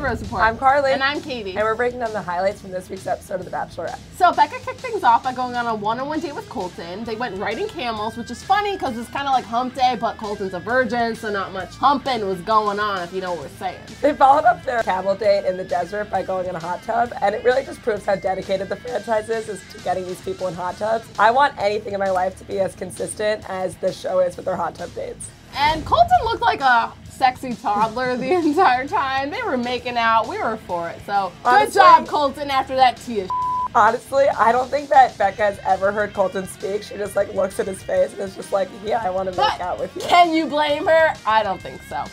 Rose Report. I'm Carly. And I'm Katie. And we're breaking down the highlights from this week's episode of The Bachelorette. So Becca kicked things off by going on a one-on-one date with Colton. They went riding camels, which is funny because it's kind of like hump day, but Colton's a virgin, so not much humping was going on, if you know what we're saying. They followed up their camel date in the desert by going in a hot tub, and it really just proves how dedicated the franchise is to getting these people in hot tubs. I want anything in my life to be as consistent as this show is with their hot tub dates. And Colton looked like a sexy toddler the entire time. They were making out. We were for it. So honestly, good job, Colton, after that tea. Honestly, I don't think that Becca has ever heard Colton speak. She just like looks at his face and is just like, yeah, I want to make out with you. Can you blame her? I don't think so.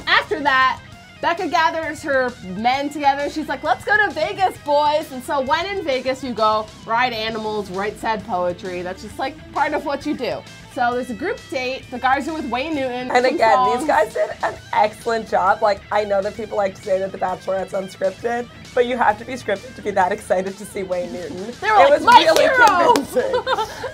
After that, Becca gathers her men together. She's like, let's go to Vegas, boys. And so when in Vegas, you go ride animals, write sad poetry. That's just like part of what you do. So there's a group date. The guys are with Wayne Newton. And again, these guys did an excellent job. Like, I know that people like to say that The Bachelorette's unscripted, but you have to be scripted to be that excited to see Wayne Newton. They were like, it was my really hero! convincing.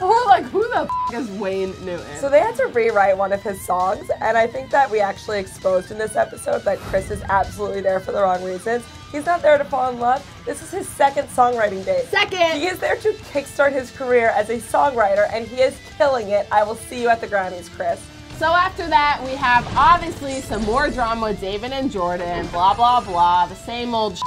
We're like, who the is Wayne Newton? So they had to rewrite one of his songs, and I think that we actually exposed in this episode that Chris is absolutely there for the wrong reasons. He's not there to fall in love. This is his second songwriting date. Second! He is there to kickstart his career as a songwriter, and he is killing it. I will see you at the Grammys, Chris. So after that, we have obviously some more drama with David and Jordan, blah, blah, blah, the same old shit.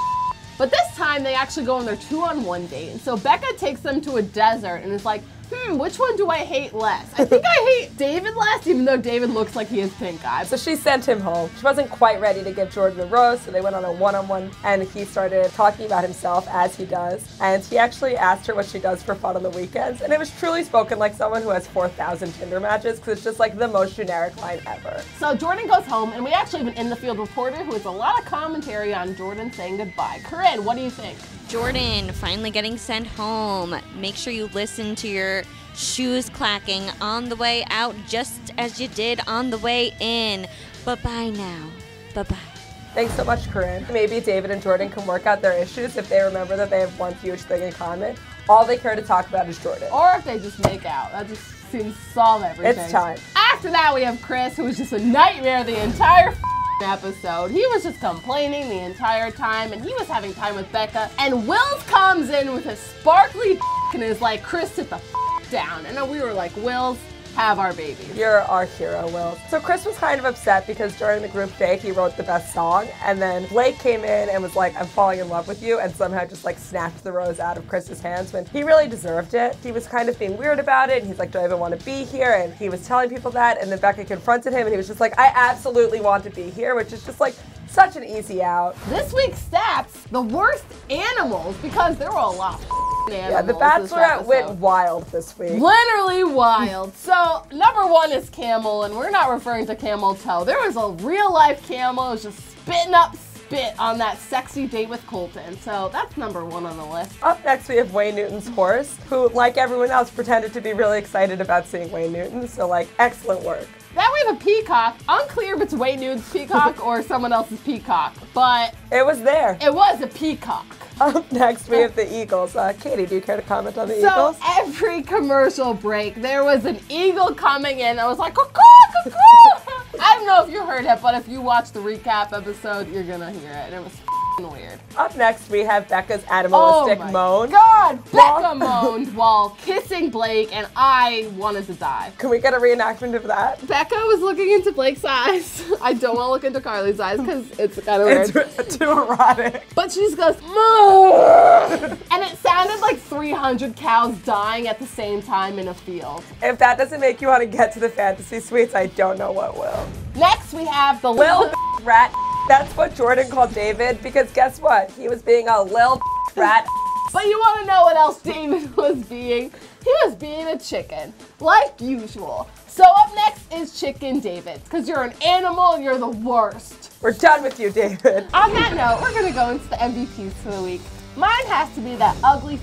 But this time, they actually go on their 2-on-1 date. And so Becca takes them to a desert and is like, which one do I hate less? I think I hate David less, even though David looks like he has pink eye. So she sent him home. She wasn't quite ready to give Jordan a rose, so they went on a one-on-one, and he started talking about himself, as he does. And he actually asked her what she does for fun on the weekends, and it was truly spoken like someone who has 4,000 Tinder matches, because it's just like the most generic line ever. So Jordan goes home, and we actually have an in-the-field reporter who has a lot of commentary on Jordan saying goodbye. Corinne, what do you think? Jordan finally getting sent home. Make sure you listen to your shoes clacking on the way out just as you did on the way in. Bye-bye now. Bye-bye. Thanks so much, Corinne. Maybe David and Jordan can work out their issues if they remember that they have one huge thing in common. All they care to talk about is Jordan. Or if they just make out. That just seems to solve everything. It's time. After that, we have Chris, who was just a nightmare the entire episode. He was just complaining the entire time, and he was having time with Becca. And Wills comes in with his sparkly and is like, Chris, sit the down. And we were like, Wills, have our baby. You're our hero, Will. So Chris was kind of upset because during the group date, he wrote the best song, and then Blake came in and was like, I'm falling in love with you, and somehow just like snatched the rose out of Chris's hands when he really deserved it. He was kind of being weird about it, and he's like, do I even want to be here? And he was telling people that, and then Becca confronted him, and he was just like, I absolutely want to be here, which is just like such an easy out. This week's stats, the worst animals, because there were a lot of animals. Yeah, The Bachelorette went wild this week. Literally wild. So, number one is camel, and we're not referring to camel toe. There was a real life camel. It was just spitting up spit on that sexy date with Colton. So that's number one on the list. Up next, we have Wayne Newton's horse, who, like everyone else, pretended to be really excited about seeing Wayne Newton. So, like, excellent work. Then we have a peacock. Unclear if it's Wayne Newton's peacock or someone else's peacock, but it was there. It was a peacock. Up next, we have the Eagles. Katie, do you care to comment on the Eagles? So every commercial break, there was an eagle coming in. I was like, cuckoo, cuckoo. I don't know if you heard it, but if you watch the recap episode, you're gonna hear it. It was weird. Up next, we have Becca's animalistic moan. God, Becca moaned while kissing Blake, and I wanted to die. Can we get a reenactment of that? Becca was looking into Blake's eyes. I don't want to look into Carly's eyes because it's kind of weird. It's too erotic. But she just goes, moo! And it sounded like 300 cows dying at the same time in a field. If that doesn't make you want to get to the fantasy suites, I don't know what will. Next, we have the Lil rat. That's what Jordan called David, because guess what? He was being a lil rat. But you want to know what else David was being? He was being a chicken, like usual. So up next is Chicken David, because you're an animal and you're the worst. We're done with you, David. On that note, we're going to go into the MVPs for the week. Mine has to be that ugly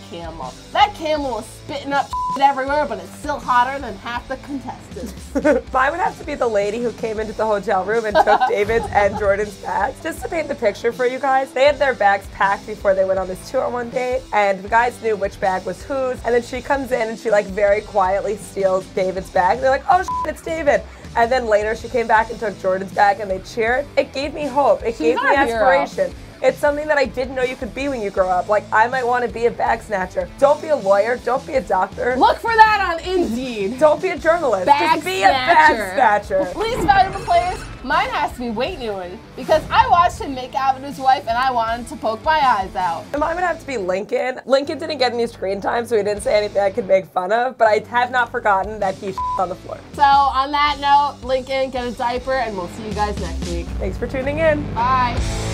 camel. That camel was spitting up everywhere, but it's still hotter than half the contestants. Mine would have to be the lady who came into the hotel room and took David's and Jordan's bags. Just to paint the picture for you guys, they had their bags packed before they went on this 2-on-1 date, and the guys knew which bag was whose, and then she comes in and she like very quietly steals David's bag. They're like, oh shit, it's David. And then later she came back and took Jordan's bag and they cheered. It gave me hope. It gave me our hero. aspiration. It's something that I didn't know you could be when you grow up. Like, I might want to be a bag snatcher. Don't be a lawyer. Don't be a doctor. Look for that on Indeed. Don't be a journalist. Bag Just be a bag snatcher. Least valuable players, mine has to be Wade Newman because I watched him make out with his wife and I wanted to poke my eyes out. And mine would have to be Lincoln. Lincoln didn't get any screen time, so he didn't say anything I could make fun of, but I have not forgotten that he on the floor. So on that note, Lincoln, get a diaper and we'll see you guys next week. Thanks for tuning in. Bye.